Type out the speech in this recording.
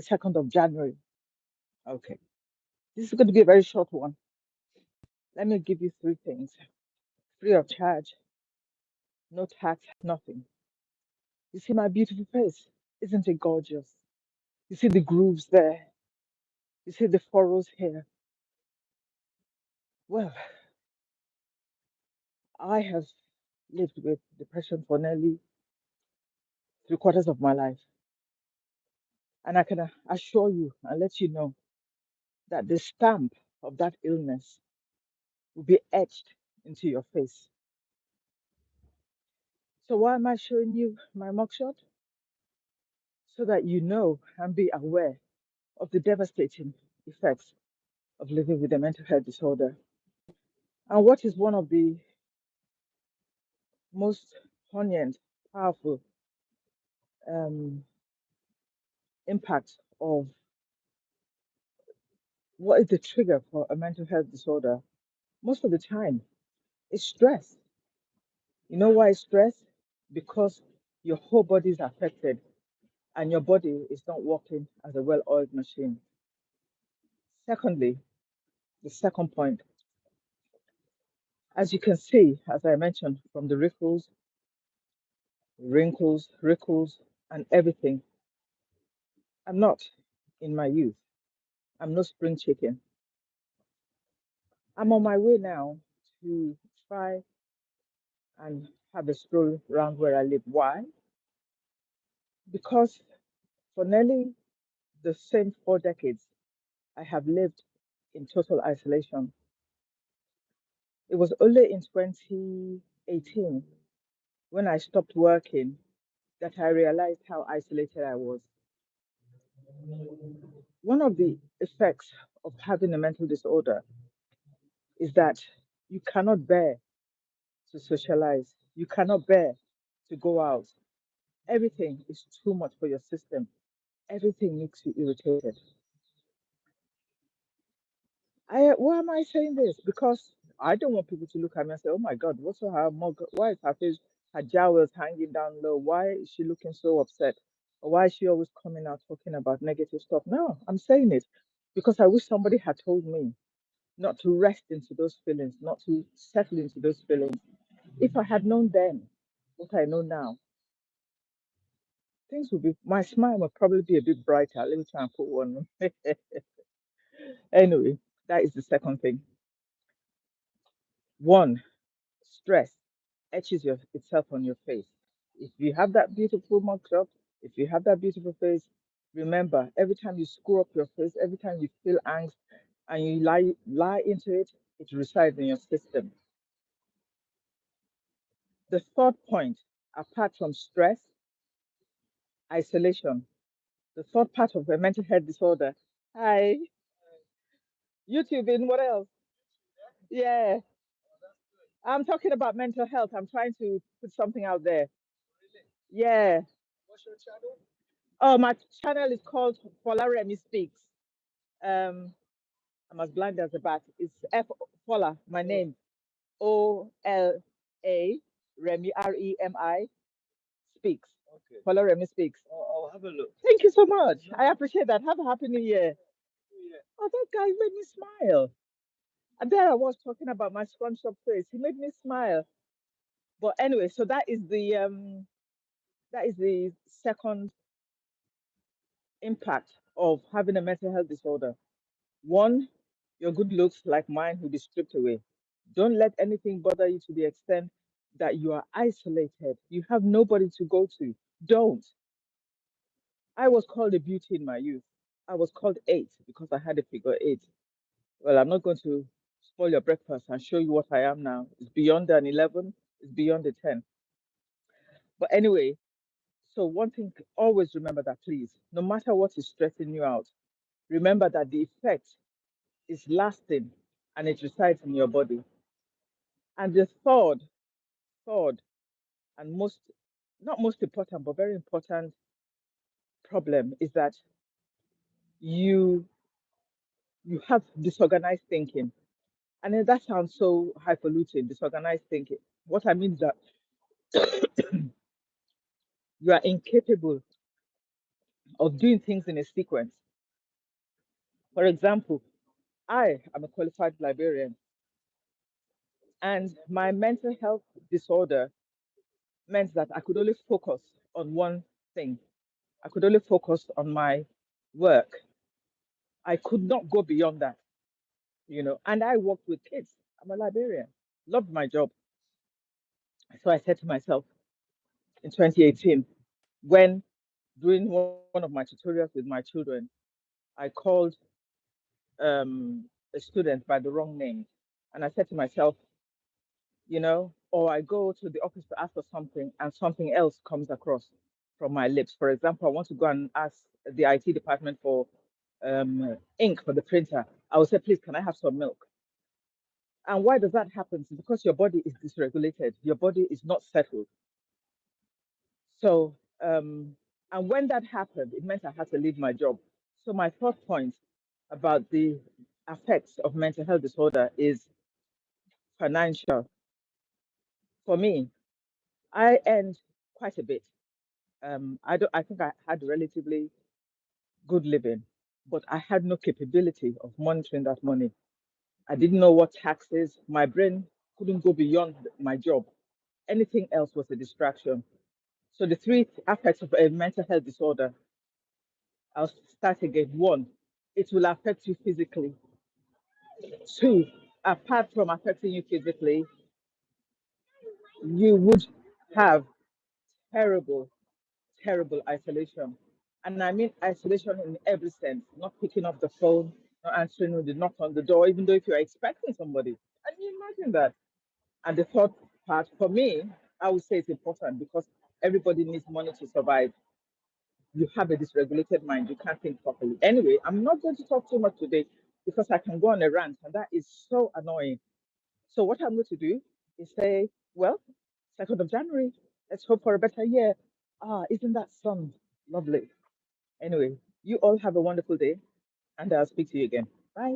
2nd of January. Okay. This is going to be a very short one. Let me give you three things. Free of charge, no tax, nothing. You see my beautiful face? Isn't it gorgeous? You see the grooves there? You see the furrows here? Well, I have lived with depression for nearly 3/4 of my life. And I can assure you and let you know that the stamp of that illness will be etched into your face. So why am I showing you my mugshot? So that you know and be aware of the devastating effects of living with a mental health disorder. And what is one of the most poignant, powerful um, impacts of what is the trigger for a mental health disorder? Most of the time, it's stress. You know why it's stress? Because your whole body is affected and your body is not working as a well oiled machine. Secondly, the second point, as you can see, as I mentioned, from the wrinkles, and everything, I'm not in my youth. I'm no spring chicken. I'm on my way now to try and have a stroll around where I live. Why? Because for nearly the same 4 decades, I have lived in total isolation. It was only in 2018 when I stopped working that I realized how isolated I was. One of the effects of having a mental disorder is that you cannot bear to socialize, you cannot bear to go out. Everything is too much for your system, everything makes you irritated. Why am I saying this? Because I don't want people to look at me and say, "Oh my God, what's her mug? Why is her face, her jowls hanging down low? Why is she looking so upset? Or why is she always coming out talking about negative stuff?" No, I'm saying it because I wish somebody had told me not to rest into those feelings, not to settle into those feelings. If I had known then what I know now, things would be, my smile would probably be a bit brighter. Let me try and put one. Anyway, that is the second thing. One, stress etches itself on your face. If you have that beautiful mugshot, if you have that beautiful face, remember every time you screw up your face, every time you feel angst and you lie into it, it resides in your system. The third point, apart from stress, isolation, the third part of a mental health disorder. Hi, YouTube, and what else? Yeah, I'm talking about mental health. I'm trying to put something out there. Yeah. Oh, my channel is called Folaremi Speaks. Um, I'm as blind as a bat. It's F Fola, my name. OLA Remi REMI Speaks. Folaremi Speaks. Thank you so much. I appreciate that. Have a happy new year. Oh, that guy made me smile. And there I was talking about my scrunched up face. He made me smile. But anyway, so that is the second impact of having a mental health disorder. One, your good looks like mine will be stripped away. Don't let anything bother you to the extent that you are isolated. You have nobody to go to. Don't. I was called a beauty in my youth. I was called eight because I had a figure eight. Well, I'm not going to spoil your breakfast and show you what I am now. It's beyond an 11, it's beyond a 10. But anyway, so one thing, always remember that, please, no matter what is stressing you out, remember that the effect is lasting and it resides in your body. And the third, and most, not most important, but very important problem is that you you have disorganized thinking. And then that sounds so highfalutin, disorganized thinking. What I mean is that you are incapable of doing things in a sequence. For example, I am a qualified librarian, and my mental health disorder meant that I could only focus on one thing. I could only focus on my work. I could not go beyond that, And I worked with kids. I'm a librarian, loved my job. So I said to myself in 2018, when doing one of my tutorials with my children, I called a student by the wrong name. And I said to myself, or I go to the office to ask for something and something else comes across from my lips. For example, I want to go and ask the IT department for ink for the printer. I will say, please, can I have some milk? And why does that happen? It's because your body is dysregulated. Your body is not settled. So, and when that happened, it meant I had to leave my job. So my third point about the effects of mental health disorder is financial. For me, I earned quite a bit. I think I had relatively good living, but I had no capability of monitoring that money. I didn't know what taxes. My brain couldn't go beyond my job. Anything else was a distraction. So the three aspects of a mental health disorder, I'll start again. One, it will affect you physically. Two, apart from affecting you physically, you would have terrible, terrible isolation. And I mean isolation in every sense, not picking up the phone, not answering when they knock on the door, even though if you're expecting somebody. Can you imagine that? And the third part, for me, I would say it's important because everybody needs money to survive. You have a dysregulated mind, you can't think properly. Anyway, I'm not going to talk too much today because I can go on a rant, and that is so annoying. So, what I'm going to do is say, well, 2nd of January, let's hope for a better year. Ah, isn't that sun lovely? Anyway, you all have a wonderful day, and I'll speak to you again. Bye.